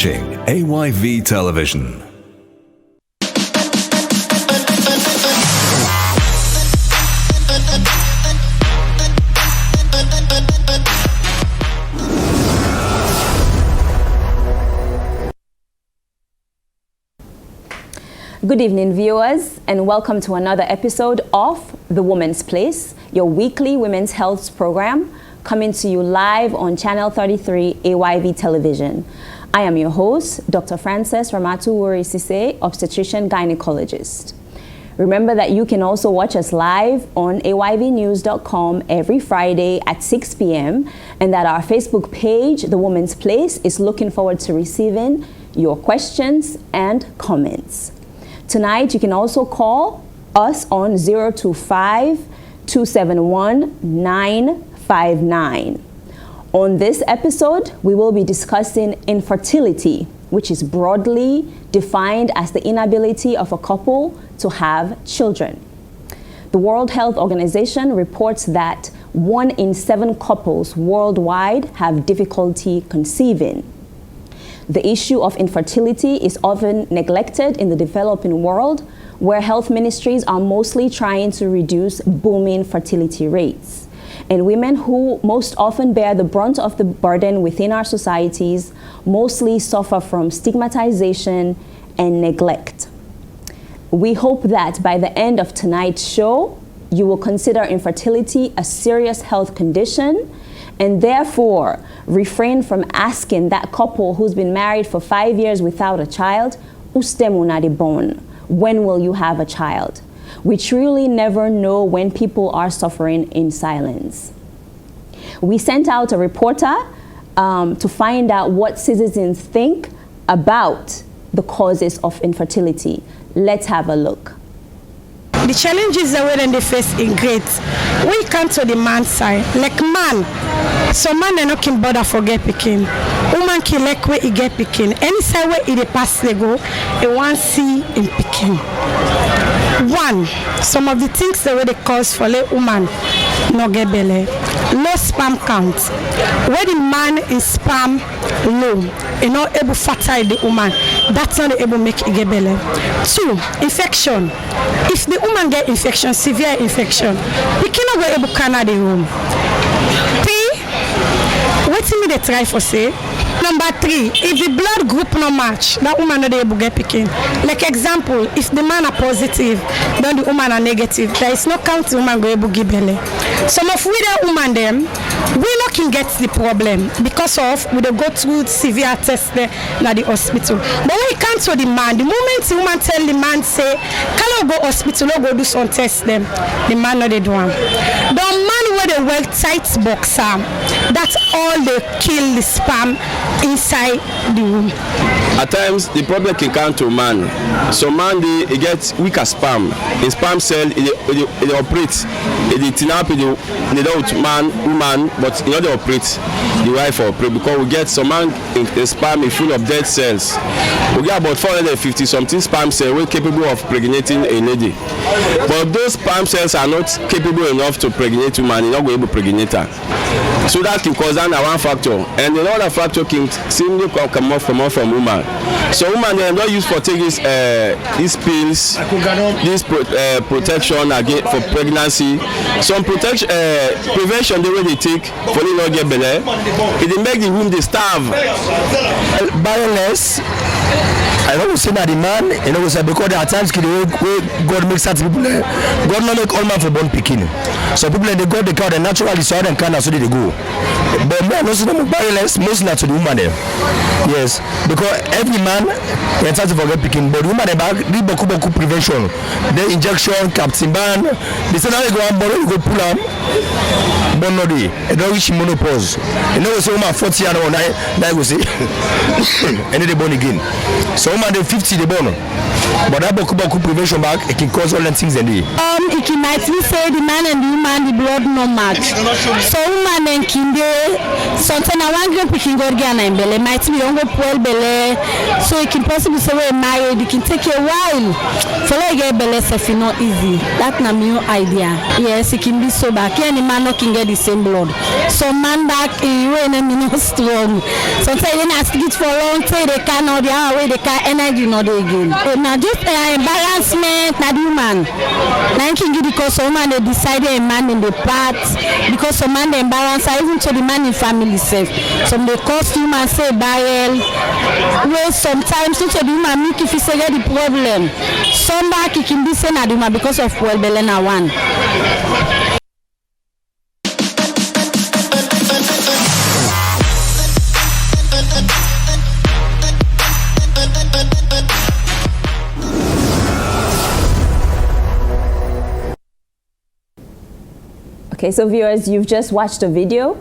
watching AYV Television. Good evening, viewers, and welcome to another episode of The Woman's Place, your weekly women's health program, coming to you live on Channel 33 AYV Television. I am your host, Dr. Frances Ramatu-Wuri-Sise, obstetrician gynecologist. Remember that you can also watch us live on ayvnews.com every Friday at 6 p.m. and that our Facebook page, The Woman's Place, is looking forward to receiving your questions and comments. Tonight, you can also call us on 025-271-959. On this episode, we will be discussing infertility, which is broadly defined as the inability of a couple to have children. The World Health Organization reports that 1 in 7 couples worldwide have difficulty conceiving. The issue of infertility is often neglected in the developing world, where health ministries are mostly trying to reduce booming fertility rates. And women who most often bear the brunt of the burden within our societies mostly suffer from stigmatization and neglect. We hope that by the end of tonight's show, you will consider infertility a serious health condition and therefore refrain from asking that couple who's been married for 5 years without a child, when will you have a child? We truly never know when people are suffering in silence. We sent out a reporter to find out what citizens think about the causes of infertility. Let's have a look. The challenges that we're in the face in great. We come to the man side. Like man, some man they not can bother for get picking. Woman can like where he get picking. Any side where he pass they go, they want see in picking. One, some of the things that were the cause for the woman no get belly. Low sperm count. Where the man is sperm low, you not able to fertile the woman. That's not able to make it get belly. 2, infection. If the woman get infection, severe infection, we cannot go able to carry the room. 3, what do they try for say? Number 3, if the blood group no match, that woman not able to get picking. Like example, if the man are positive, then the woman are negative. There is no count the woman go able to give belly. Some of we the woman them, we not can get the problem because of we go through severe tests there at the hospital. But when it comes to the man, the moment the woman tell the man say, "Can I go hospital? I go do some tests them," the man not they do one. The man where they wear tight boxer, that's all they kill the sperm inside the womb. At times, the problem can come to man. So man, he gets weaker sperm. The sperm cell, it operates. It up the man, woman, but in order to operate, the wife operate because we get some man in the sperm is full of dead cells. We get about 450 something sperm cells we're capable of impregnating a lady. But those sperm cells are not capable enough to pregnate a man. You're not going to pregnate her. So that can cause down one factor, and another factor can seemingly come off from woman. So woman they not use for taking these pills, this protection against for pregnancy. Some protection prevention the way they take for they not get belly. It make the womb they starve. Barrenness. I don't say that the man, you know, because there are times God makes certain people, God not make all man for born picking. So people they go the car, they naturally so and can so they go. But men also don't barrenness, mostly not to the woman there. Yes, because every man they try to forget picking, but woman they back need boku prevention. The injection, captain ban, they say now they go and borrow, you go pull them. But no day, they don't reach menopause. You know, so woman 40 years old, I go say, and then they born again. So woman they 50 they born. But that boku prevention back, it can cause all the things in there. It can might be say the man and the woman the blood no match. So woman and kinde sometimes I want to pick go again and belly might be on go pull belly. So it can possibly say we married, it can take a while. For like get belly if not easy. That's not new idea. Yes, it can be so back. and the man not can get the same blood. So man back in you and not strong. Sometimes you have to get for a long time, they cannot the other way, they can't energy not again. Now just embarrassment, not human. Now you can get because some man they decided a man in the part because some man they embarrass even to the man in family safe. Some they costume and say barrel. Well sometimes to the woman make if you say the problem. Some back it can be seen at the woman because of well Belena one. Okay, so viewers, you've just watched a video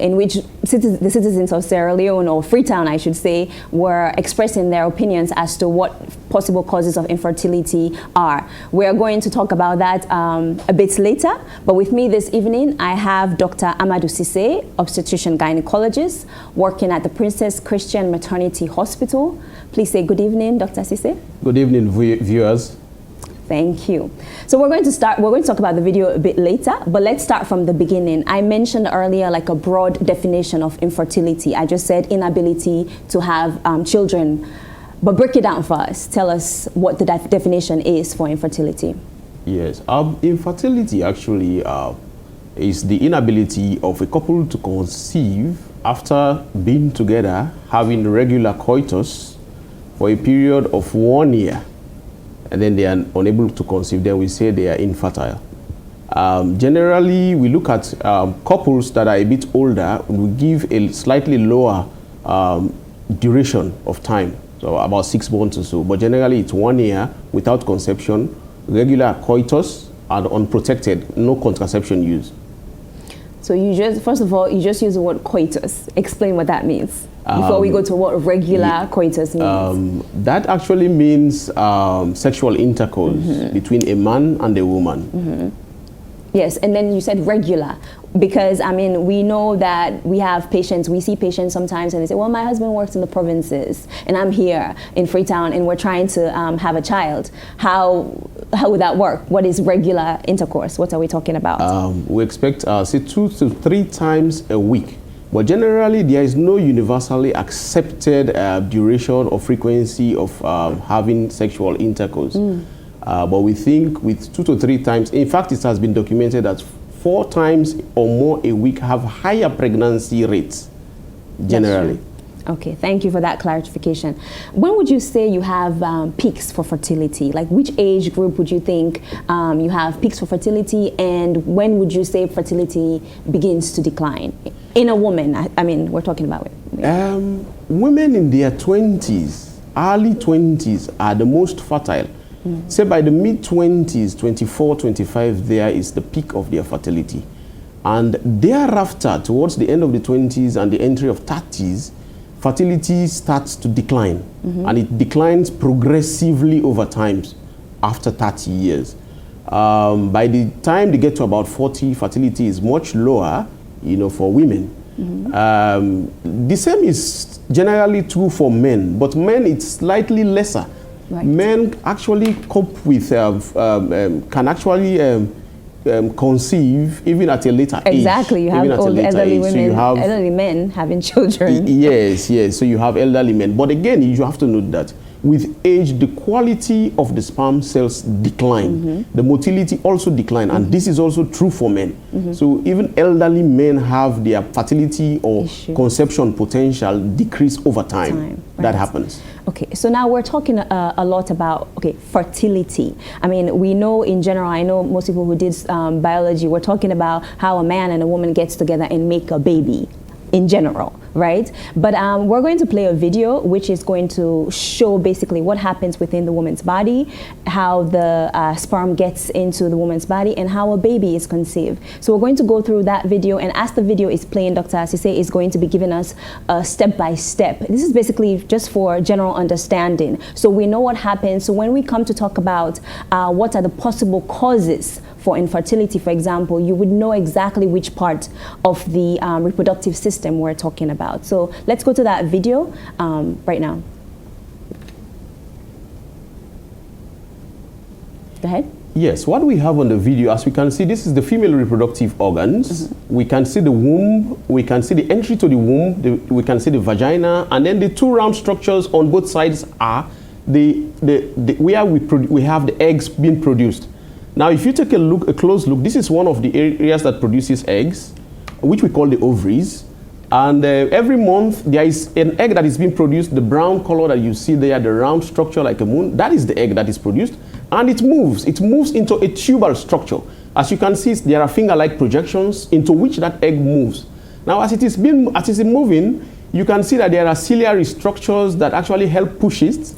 in which the citizens of Sierra Leone, or Freetown I should say, were expressing their opinions as to what possible causes of infertility are. We are going to talk about that a bit later, but with me this evening I have Dr. Amadou Cissé, obstetrician gynecologist, working at the Princess Christian Maternity Hospital. Please say good evening, Dr. Cissé. Good evening, viewers. Thank you. So we're going to talk about the video a bit later, but let's start from the beginning. I mentioned earlier like a broad definition of infertility. I just said inability to have children, but break it down for us. Tell us what the definition is for infertility. Yes, infertility actually is the inability of a couple to conceive after being together, having regular coitus for a period of 1 year. And then they are unable to conceive, then we say they are infertile. Generally, we look at couples that are a bit older, we give a slightly lower duration of time, so about 6 months or so. But generally, it's 1 year without conception, regular coitus, and unprotected, no contraception used. So you just, first of all, you just use the word coitus. Explain what that means before we go to what regular coitus means. That actually means sexual intercourse between a man and a woman. Yes, and then you said regular, because I mean, we know that we have patients, we see patients sometimes and they say, well, my husband works in the provinces and I'm here in Freetown and we're trying to have a child. How would that work? What is regular intercourse? What are we talking about? We expect, say 2 to 3 times a week. But generally, there is no universally accepted duration or frequency of having sexual intercourse. But we think with 2 to 3 times, in fact, it has been documented that 4 times or more a week have higher pregnancy rates, generally. Okay, thank you for that clarification. When would you say you have peaks for fertility? Like which age group would you think you have peaks for fertility, and when would you say fertility begins to decline? In a woman, I mean, we're talking about it. Women in their 20s, early 20s are the most fertile. Say by the mid-20s, 24, 25, there is the peak of their fertility. And thereafter, towards the end of the 20s and the entry of 30s, fertility starts to decline. And it declines progressively over time after 30 years. By the time they get to about 40, fertility is much lower, for women. The same is generally true for men, but men it's slightly lesser. Right. Men actually cope with, can actually conceive even at a later age. Exactly, you have old elderly women, so you have elderly men having children. Yes, so you have elderly men. But again, you have to note that with age, the quality of the sperm cells decline. The motility also decline, and this is also true for men. So even elderly men have their fertility or conception potential decrease over time. That happens. Okay, so now we're talking a lot about, fertility. I mean, we know in general, I know most people who did biology, we're talking about how a man and a woman gets together and make a baby in general, right? But we're going to play a video which is going to show basically what happens within the woman's body, how the sperm gets into the woman's body, and how a baby is conceived. So we're going to go through that video, and as the video is playing, Dr. Cissé is going to be giving us a step-by-step. This is basically just for general understanding, so we know what happens. So when we come to talk about what are the possible causes for infertility, for example, you would know exactly which part of the reproductive system we're talking about. So let's go to that video right now. Go ahead. Yes, what we have on the video, as we can see, this is the female reproductive organs. We can see the womb, we can see the entry to the womb, we can see the vagina, and then the two round structures on both sides are where we have the eggs being produced. Now, if you take a close look, this is one of the areas that produces eggs, which we call the ovaries. And every month, there is an egg that is being produced, the brown color that you see there, the round structure like a moon, that is the egg that is produced. And it moves into a tubal structure. As you can see, there are finger-like projections into which that egg moves. Now, as it is moving, you can see that there are ciliary structures that actually help push it,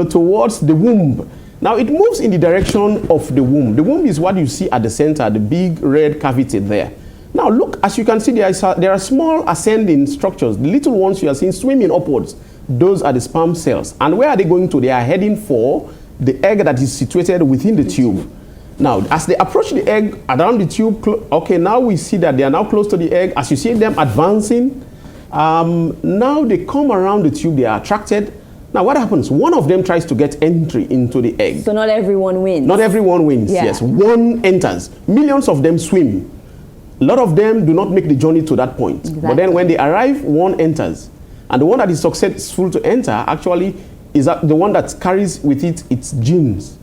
towards the womb. Now, it moves in the direction of the womb. The womb is what you see at the center, the big red cavity there. Now, look, as you can see, there are small ascending structures. The little ones you are seeing swimming upwards, those are the sperm cells. And where are they going to? They are heading for the egg that is situated within the tube. Now, as they approach the egg around the tube, okay, now we see that they are now close to the egg. As you see them advancing, now they come around the tube, they are attracted. Now, what happens? One of them tries to get entry into the egg. So not everyone wins. Not everyone wins, yes. One enters. Millions of them swim. A lot of them do not make the journey to that point. Exactly. But then when they arrive, one enters. And the one that is successful to enter actually is the one that carries with it its genes.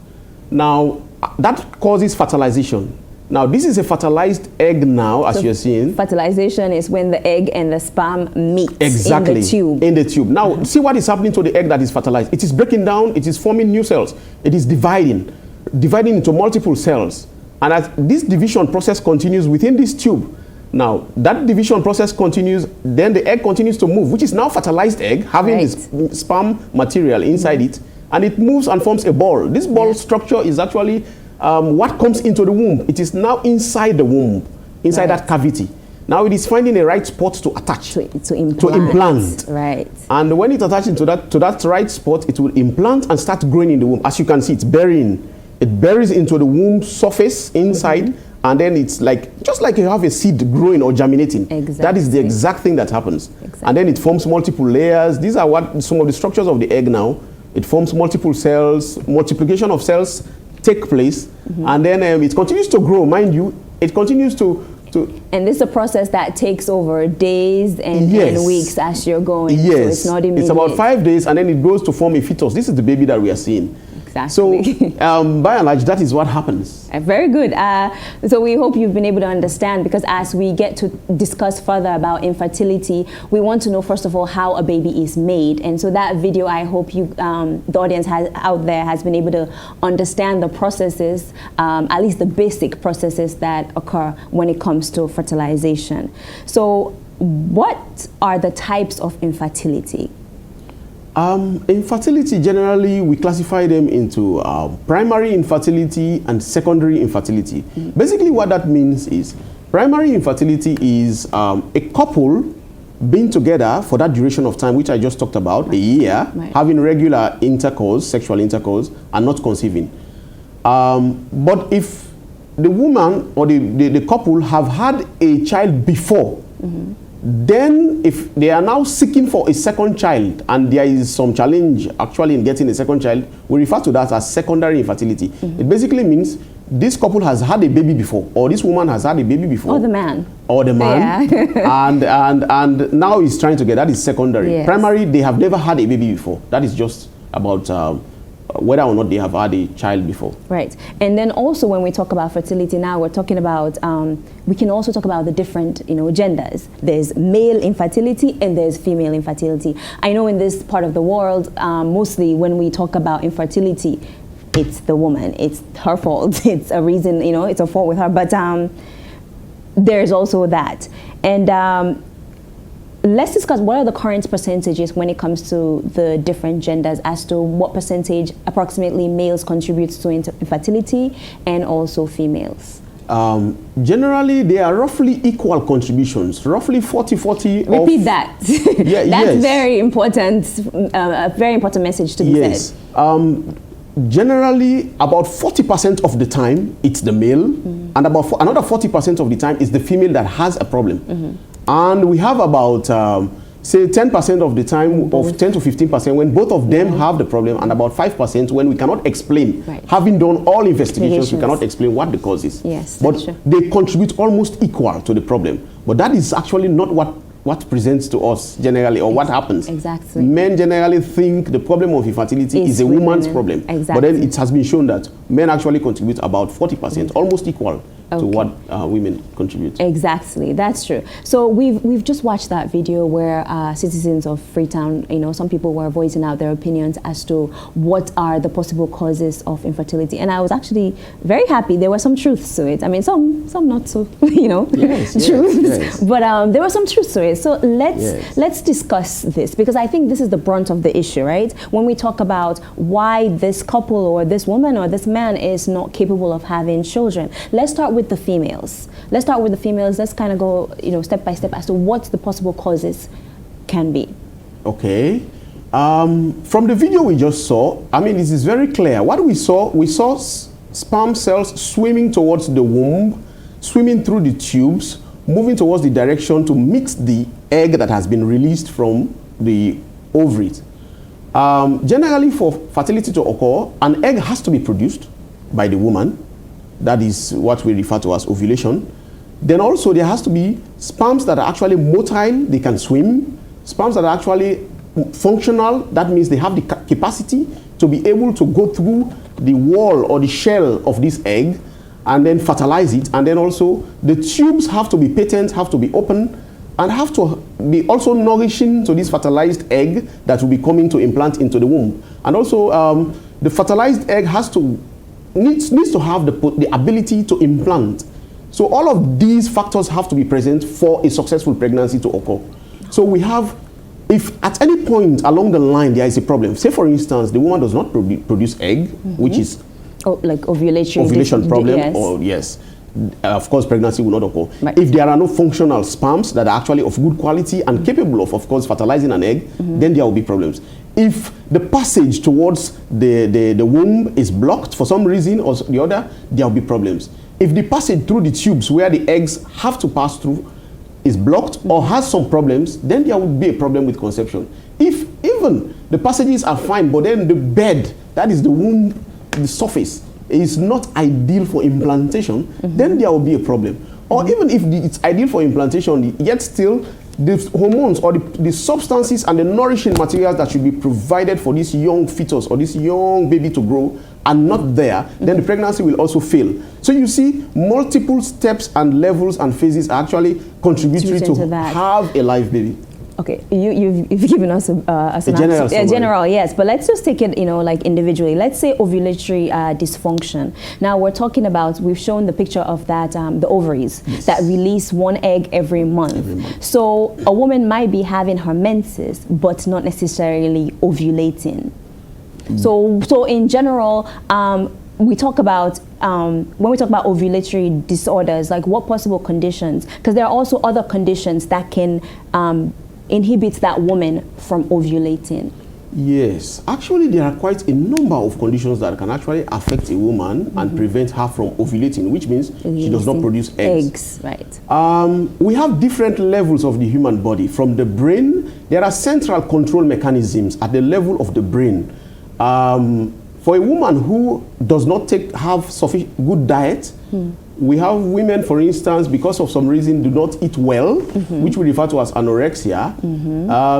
Now, that causes fertilization. Now, this is a fertilized egg now, as you're seeing. Fertilization is when the egg and the sperm meet exactly, in the tube. In the tube. Now, see what is happening to the egg that is fertilized. It is breaking down, it is forming new cells. It is dividing into multiple cells. And as this division process continues within this tube, now that division process continues, then the egg continues to move, which is now fertilized egg, having this sperm material inside it, and it moves and forms a ball. This ball structure is actually what comes into the womb. It is now inside the womb, inside that cavity. Now it is finding a right spot to attach, to implant. Right. And when it attaches to that right spot, it will implant and start growing in the womb. As you can see, it's burying. It buries into the womb surface inside, and then it's like, just like you have a seed growing or germinating. Exactly. That is the exact thing that happens. Exactly. And then it forms multiple layers. These are what some of the structures of the egg now. It forms multiple cells, multiplication of cells take place, and then it continues to grow, mind you. It continues to and this is a process that takes over days and weeks as you're going. Yes. So it's not immediate. It's about 5 days, and then it grows to form a fetus. This is the baby that we are seeing. Exactly. So, by and large, that is what happens. Very good. So we hope you've been able to understand, because as we get to discuss further about infertility, we want to know, first of all, how a baby is made. And so that video, I hope you, the audience out there has been able to understand the processes, at least the basic processes that occur when it comes to fertilization. So what are the types of infertility? Infertility, generally, we classify them into primary infertility and secondary infertility. Basically, what that means is primary infertility is a couple being together for that duration of time, which I just talked about, a year, having regular intercourse, sexual intercourse, and not conceiving. But if the woman or the couple have had a child before, then if they are now seeking for a second child and there is some challenge actually in getting a second child, we refer to that as secondary infertility. It basically means this couple has had a baby before, or this woman has had a baby before. Or the man. Or the man. Yeah. and now he's trying to get, that is secondary. Yes. Primary, they have never had a baby before. That is just about whether or not they have had a child before. Right. And then also when we talk about fertility now, we're talking about, we can also talk about the different, genders. There's male infertility and there's female infertility. I know in this part of the world, mostly when we talk about infertility, it's the woman, it's her fault. It's a reason, it's a fault with her, but there's also that. And let's discuss what are the current percentages when it comes to the different genders, as to what percentage approximately males contribute to infertility and also females. Generally, they are roughly equal contributions, roughly 40-40. Repeat that. Yeah, that's very important, a very important message to be said. Generally, about 40% of the time, it's the male, and about another 40% of the time, it's the female that has a problem. And we have about say 10% of the time, of 10 to 15% when both of them have the problem, and about 5% when we cannot explain. Having done all investigations, we cannot explain what the cause is. Yes, but they contribute almost equal to the problem. But that is actually not what presents to us generally, or what happens. Exactly. Men generally think the problem of infertility is a woman's problem. Exactly. But then it has been shown that men actually contribute about 40%, almost equal to what women contribute. Exactly, that's true. So we've just watched that video where citizens of Freetown, you know, some people were voicing out their opinions as to what are the possible causes of infertility, and I was actually very happy. There were some truths to it. I mean, some not so, you know, truths, but there was some truth to it. So let's discuss this, because I think this is the brunt of the issue, right? When we talk about why this couple or this woman or this man is not capable of having children, let's start with the females. Let's start with the females. Let's kind of go, you know, step by step as to what the possible causes can be. Okay. From the video we just saw, I mean, this is very clear. What we saw sperm cells swimming towards the womb, swimming through the tubes, moving towards the direction to meet the egg that has been released from the ovaries. Generally, for fertility to occur, an egg has to be produced by the woman. That is what we refer to as ovulation. Then also there has to be sperms that are actually motile, they can swim. Sperms that are actually functional, that means they have the capacity to be able to go through the wall or the shell of this egg and then fertilize it. And then also the tubes have to be patent, have to be open, and have to be also nourishing to this fertilized egg that will be coming to implant into the womb. And also the fertilized egg needs to have the ability to implant. So all of these factors have to be present for a successful pregnancy to occur. So we have, if at any point along the line there is a problem, say for instance the woman does not produce egg, which is like ovulation problem, or of course pregnancy will not occur. If there are no functional sperms that are actually of good quality and capable of course fertilizing an egg, then there will be problems. If the passage towards the womb is blocked for some reason or the other, there will be problems. If the passage through the tubes where the eggs have to pass through is blocked or has some problems, then there will be a problem with conception. If even the passages are fine, but then the bed, that is the womb, the surface, is not ideal for implantation, then there will be a problem. Or even if it's ideal for implantation, yet still the hormones or the substances and the nourishing materials that should be provided for this young fetus or this young baby to grow are not there, then the pregnancy will also fail. So you see, multiple steps and levels and phases are actually contributory to have a live baby. Okay, you've given us a general, yes, but let's just take it, you know, like individually. Let's say ovulatory dysfunction. Now we're talking about, we've shown the picture of that, the ovaries that release one egg every month. So a woman might be having her menses, but not necessarily ovulating. So in general, we talk about, when we talk about ovulatory disorders, like what possible conditions, because there are also other conditions that can inhibits that woman from ovulating. Yes, actually there are quite a number of conditions that can actually affect a woman and prevent her from ovulating, which means she does not produce eggs. Right. We have different levels of the human body. From the brain, there are central control mechanisms at the level of the brain. For a woman who does not have sufficient good diet, we have women, for instance, because of some reason do not eat well, which we refer to as anorexia.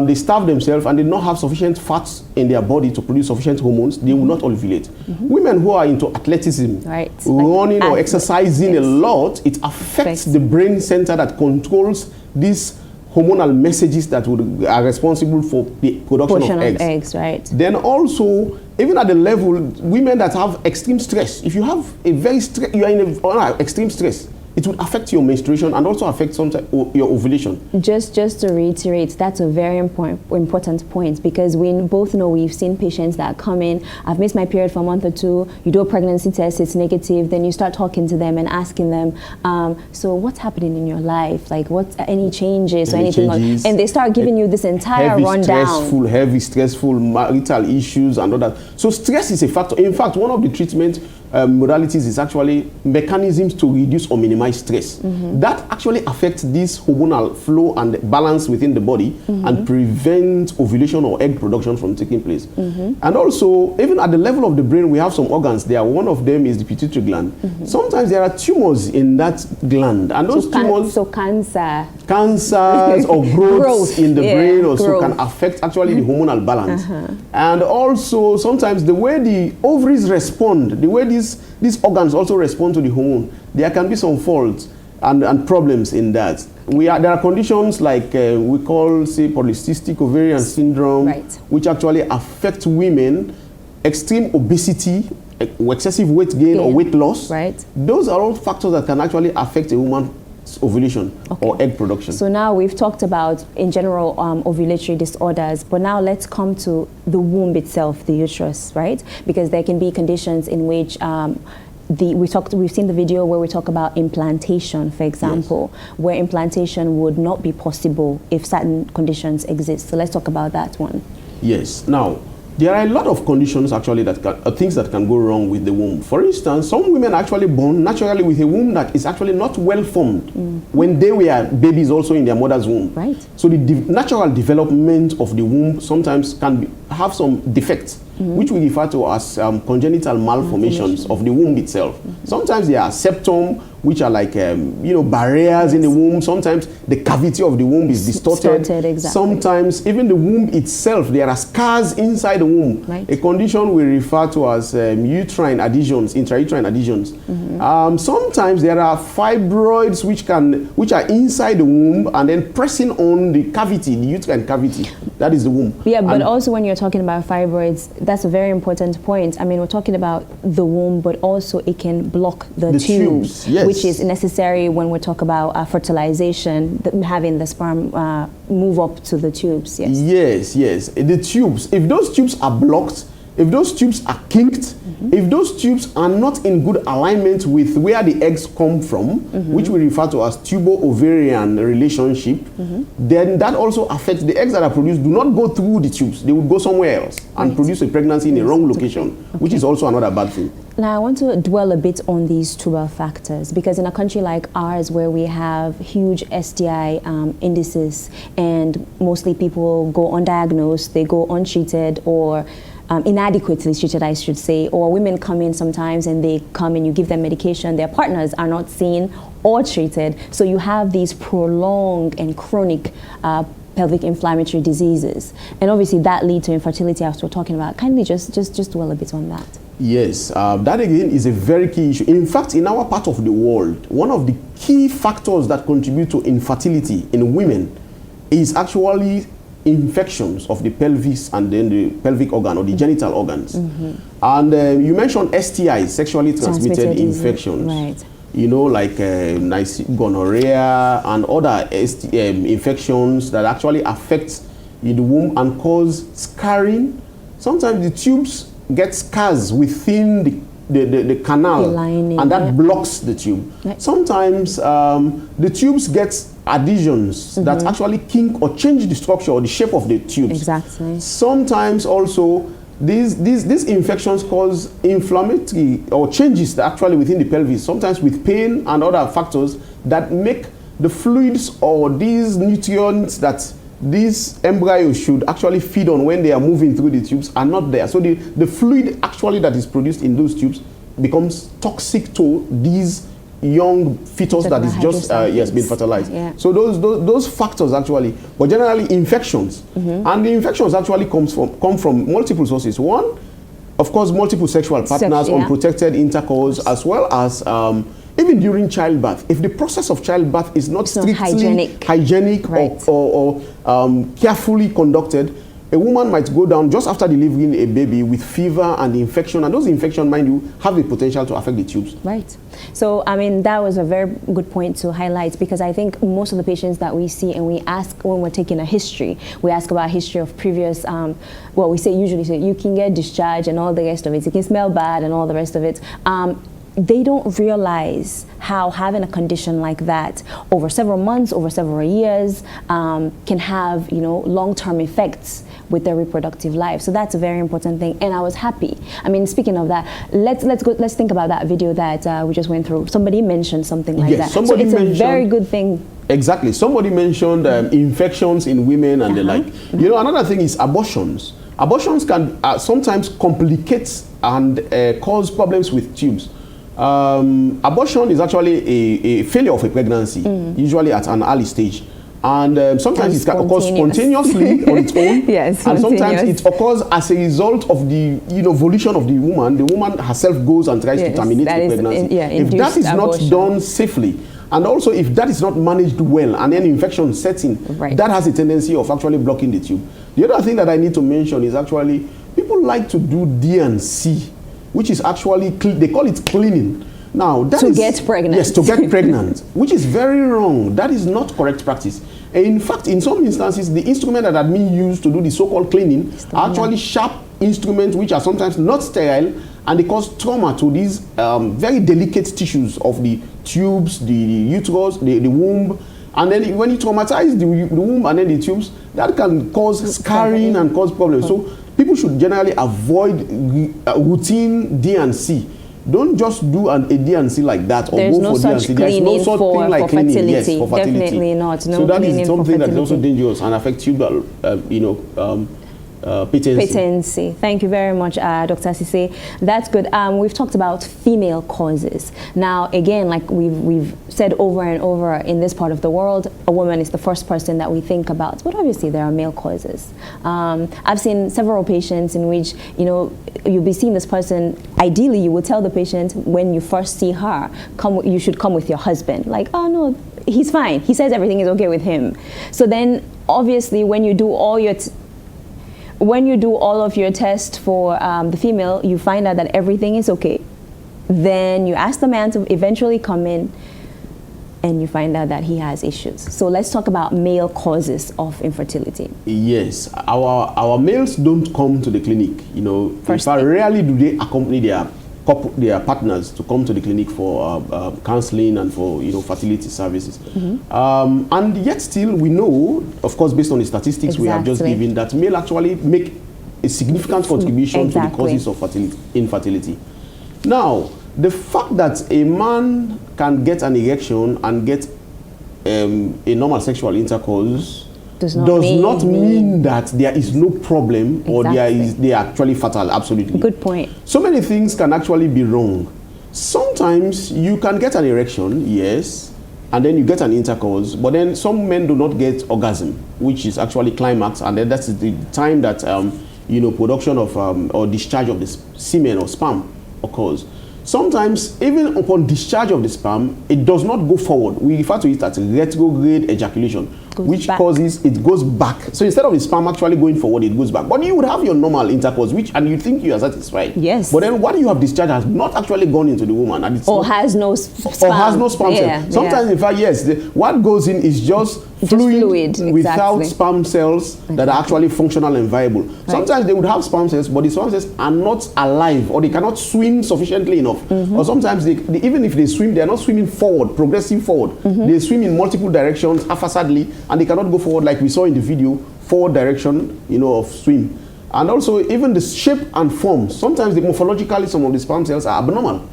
They starve themselves and they do not have sufficient fats in their body to produce sufficient hormones. They will not ovulate. Women who are into athleticism, running or exercising a lot, it affects the brain center that controls these hormonal messages that are responsible for the production of eggs. Then also, even at the level, women that have extreme stress, if you have a you are in extreme stress, it will affect your menstruation and also affect sometimes your ovulation. Just to reiterate, that's a very important point, because we both know, we've seen patients that come in, I've missed my period for a month or two, you do a pregnancy test, it's negative, then you start talking to them and asking them, so what's happening in your life? Like, what's any changes or anything? And they start giving you this entire rundown. Heavy stressful marital issues and all that. So stress is a factor. In fact, one of the treatments modalities is actually mechanisms to reduce or minimize stress. That actually affects this hormonal flow and balance within the body and prevent ovulation or egg production from taking place. And also, even at the level of the brain, we have some organs there. One of them is the pituitary gland. Sometimes there are tumors in that gland, and those tumors, cancers or growths in the brain also can affect actually the hormonal balance. And also sometimes the way the ovaries respond, the way these organs also respond to the hormone, there can be some faults and problems in that. There are conditions like we call, say, polycystic ovarian syndrome, which actually affect women, extreme obesity, excessive weight gain or weight loss. Those are all factors that can actually affect a woman's ovulation or egg production. So now we've talked about, in general, ovulatory disorders, but now let's come to the womb itself, the uterus, right? Because there can be conditions in which we've seen the video where we talk about implantation, for example, where implantation would not be possible if certain conditions exist. So let's talk about that one. Yes. Now, there are a lot of conditions actually that things that can go wrong with the womb. For instance, some women are actually born naturally with a womb that is actually not well formed when they were babies also in their mother's womb. So the natural development of the womb sometimes can have some defects, which we refer to as congenital malformations of the womb itself. Sometimes there are septum, which are like barriers in the womb. Sometimes the cavity of the womb is distorted. Sometimes even the womb itself, there are scars inside the womb. A condition we refer to as uterine adhesions, intrauterine adhesions. Sometimes there are fibroids which are inside the womb and then pressing on the cavity, the uterine cavity. That is the womb. Yeah, but also when you're talking about fibroids, that's a very important point. I mean, we're talking about the womb, but also it can block the tubes, which is necessary when we talk about fertilization, having the sperm move up to the tubes. Yes, the tubes. If those tubes are blocked, if those tubes are kinked, if those tubes are not in good alignment with where the eggs come from, which we refer to as tubo-ovarian relationship, then that also affects the eggs that are produced do not go through the tubes. They would go somewhere else and produce a pregnancy in a wrong location, which is also another bad thing. Now, I want to dwell a bit on these tubal factors, because in a country like ours where we have huge STI indices and mostly people go undiagnosed, they go untreated or inadequately treated, I should say, or women come in sometimes and they come and you give them medication, their partners are not seen or treated, so you have these prolonged and chronic pelvic inflammatory diseases, and obviously that leads to infertility, as we're talking about. Kindly just dwell a bit on that. Yes, that again is a very key issue. In fact, in our part of the world, one of the key factors that contribute to infertility in women is actually infections of the pelvis and then the pelvic organ or the genital organs. And you mentioned STIs, sexually transmitted infections. You know, like gonorrhea and other infections that actually affect the womb and cause scarring. Sometimes the tubes get scars within the canal, the lining, and that blocks the tube. Sometimes the tubes get adhesions that actually kink or change the structure or the shape of the tubes. Sometimes also these infections cause inflammatory or changes that actually within the pelvis, sometimes with pain and other factors that make the fluids or these nutrients that these embryos should actually feed on when they are moving through the tubes are not there. So the fluid actually that is produced in those tubes becomes toxic to these young fetus that is just been fertilized. So those factors actually, but generally infections, and the infections actually come from multiple sources. One, of course, multiple sexual partners, unprotected intercourse, as well as even during childbirth. If the process of childbirth is not strictly hygienic or carefully conducted, a woman might go down just after delivering a baby with fever and infection, and those infections, mind you, have the potential to affect the tubes. So, I mean, that was a very good point to highlight, because I think most of the patients that we see and we ask when we're taking a history, we ask about history of previous, well, we usually say you can get discharged and all the rest of it. You can smell bad and all the rest of it. they don't realize how having a condition like that over several months, over several years, can have, you know, long-term effects with their reproductive life. So that's a very important thing, and I was happy. I mean, speaking of that, let's think about that video that we just went through. Somebody mentioned something like that. So it's a very good thing. Exactly. Somebody mentioned infections in women and the like. You know, another thing is abortions. Abortions can sometimes complicate and cause problems with tubes. Abortion is actually a failure of a pregnancy, usually at an early stage. And sometimes it occurs spontaneously on its own. Yes, and sometimes it occurs as a result of the, you know, volition of the woman. The woman herself goes and tries to terminate the pregnancy. If that is not done safely, and also if that is not managed well, and then infection sets in, that has a tendency of actually blocking the tube. The other thing that I need to mention is actually people like to do D&C, which is actually, they call it cleaning. Now, that is, get pregnant. Yes, to get pregnant, which is very wrong. That is not correct practice. In fact, in some instances, the instrument that are being used to do the so-called cleaning are actually sharp instruments which are sometimes not sterile, and they cause trauma to these very delicate tissues of the tubes, the uterus, the womb. And then when you traumatize the womb and then the tubes, that can cause scarring and cause problems. So people should generally avoid routine D&C. Don't just do a D&C like that, or There's go no for such D&C. There's no such thing like cleaning. fertility. Yes, for fertility. Definitely not. No, so that is something that is also fertility. dangerous and affects tubal, patency. Patency. Thank you very much, Dr. Sise. That's good. We've talked about female causes. Now, again, like we've said over and over, in this part of the world, a woman is the first person that we think about. But obviously, there are male causes. I've seen several patients in which, you know, you'll be seeing this person. Ideally, you would tell the patient when you first see her, you should come with your husband. Like, oh no, he's fine. He says everything is okay with him. So then, obviously, when you do all your of your tests for the female, you find out that everything is okay. Then you ask the man to eventually come in, and you find out that he has issues. So let's talk about male causes of infertility. Yes, our males don't come to the clinic. You know, in fact, rarely do they accompany their partners to come to the clinic for counseling and for, you know, fertility services. And yet still we know, of course, based on the statistics we have just given, that male actually make a significant contribution to the causes of infertility. Now, the fact that a man can get an erection and get a normal sexual intercourse does not mean that there is no problem or they are actually fertile. Absolutely. Good point. So many things can actually be wrong. Sometimes you can get an erection, yes, and then you get an intercourse, but then some men do not get orgasm, which is actually climax, and then that's the time that you know, production of or discharge of the semen or sperm occurs. Sometimes, even upon discharge of the sperm, it does not go forward. We refer to it as retrograde ejaculation, which causes it goes back. So instead of the sperm actually going forward, it goes back. But you would have your normal intercourse, and you think you are satisfied. Yes. But then what you have discharged has not actually gone into the woman, and it's has no sperm. Or has no sperm cell. Sometimes, in fact, yes, what goes in is just fluid without sperm cells that are actually functional and viable. Sometimes they would have sperm cells, but the sperm cells are not alive, or they cannot swim sufficiently enough. Or sometimes they, even if they swim, they are not swimming forward, progressing forward. They swim in multiple directions haphazardly, and they cannot go forward like we saw in the video, forward direction, you know, of swim. And also even the shape and form, sometimes morphologically some of the sperm cells are abnormal.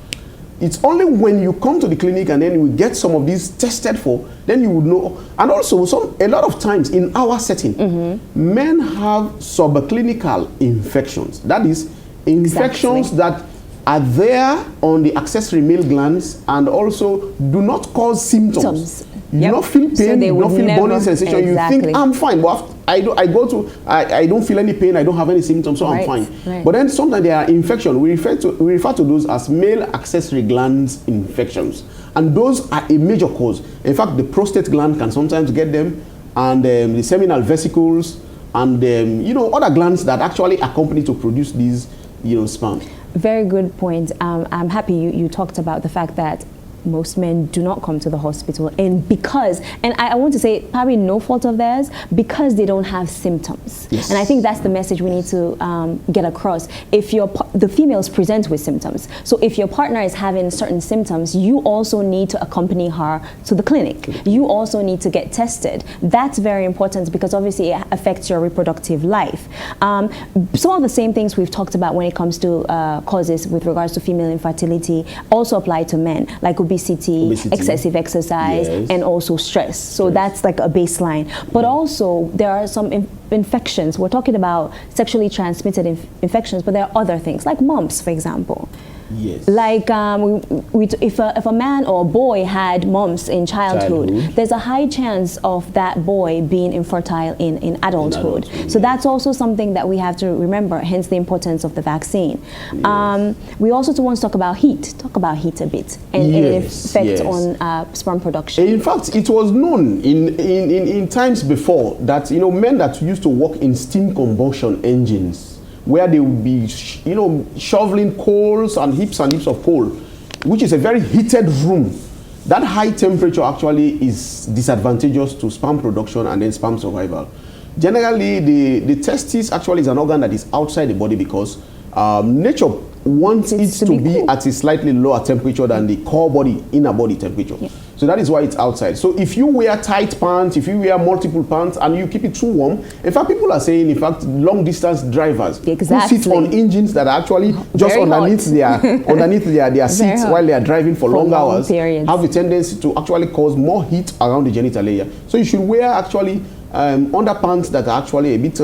It's only when you come to the clinic and then we get some of these tested for, then you would know. And also, a lot of times in our setting, men have subclinical infections. That is, infections that are there on the accessory male glands and also do not cause symptoms. You do not feel pain, so you don't feel burning sensation. You think, I'm fine. But I don't feel any pain, I don't have any symptoms, so I'm fine. But then sometimes there are infections. We refer to those as male accessory glands infections. And those are a major cause. In fact, the prostate gland can sometimes get them, and the seminal vesicles, and you know, other glands that actually accompany to produce these, you know, sperm. Very good point. I'm happy you talked about the fact that most men do not come to the hospital, and I want to say probably no fault of theirs, because they don't have symptoms. And I think that's the message we need to get across. If your the females present with symptoms. So if your partner is having certain symptoms, you also need to accompany her to the clinic. You also need to get tested. That's very important because obviously it affects your reproductive life. Some of the same things we've talked about when it comes to causes with regards to female infertility also apply to men, like obesity. Excessive exercise, yes, and also stress. So that's like a baseline. But also there are some infections. We're talking about sexually transmitted infections, but there are other things like mumps, for example. Yes. Like if a man or a boy had mumps in childhood, there's a high chance of that boy being infertile in adulthood. So that's also something that we have to remember, hence the importance of the vaccine. Yes. We also want to talk about heat. Talk about heat a bit and its effect on sperm production. In fact, it was known in times before that, you know, men that used to work in steam combustion engines, where they would be, you know, shoveling coals and heaps of coal, which is a very heated room. That high temperature actually is disadvantageous to sperm production and then sperm survival. Generally, the testis actually is an organ that is outside the body because nature wants it to be cool, at a slightly lower temperature than the core body, inner body temperature. Yeah. So that is why it's outside. So if you wear tight pants, if you wear multiple pants and you keep it too warm, in fact, people are saying, in fact, long distance drivers who sit on engines that are actually just underneath their seats while they are driving for long hours have the tendency to actually cause more heat around the genital area. So you should wear actually underpants that are actually a bit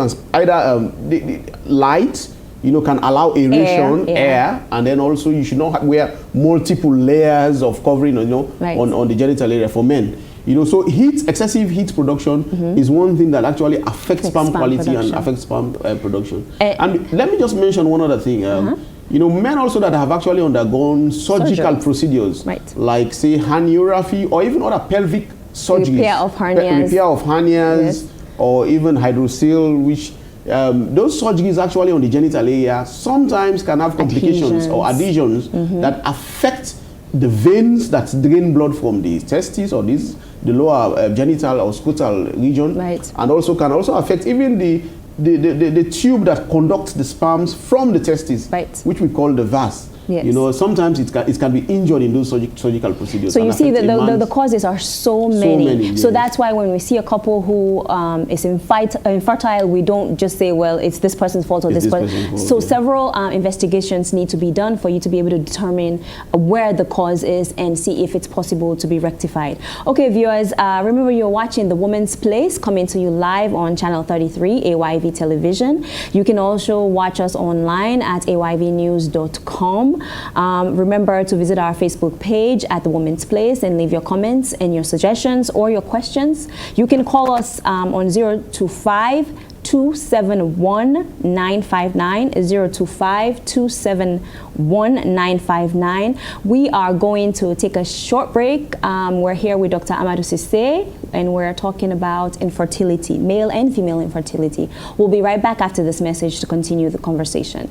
light, you know, can allow aeration, air, and then also you should not wear multiple layers of covering, you know, on the genital area for men. You know, so excessive heat production is one thing that actually affects sperm quality and affects sperm production. And let me just mention one other thing. You know, men also that have actually undergone surgical procedures, like say herniorrhaphy or even other pelvic surgeries, repair of hernias, or even hydrocele, which those surgeries actually on the genital area sometimes can have complications or adhesions that affect the veins that drain blood from the testes or the lower genital or scrotal region, and also can also affect even the tube that conducts the sperms from the testes, which we call the vas. Yes. You know, sometimes it can be injured in those surgical procedures. So you see that the causes are so many. So that's why when we see a couple who is infertile, we don't just say, well, it's this person's fault or this person's fault. So several investigations need to be done for you to be able to determine where the cause is and see if it's possible to be rectified. Okay, viewers, remember you're watching The Woman's Place, coming to you live on Channel 33, AYV Television. You can also watch us online at ayvnews.com. Remember to visit our Facebook page at The Woman's Place and leave your comments and your suggestions or your questions. You can call us on 025-271-959, 025-271-959. We are going to take a short break. We're here with Dr. Amadou Cissé, and we're talking about infertility, male and female infertility. We'll be right back after this message to continue the conversation.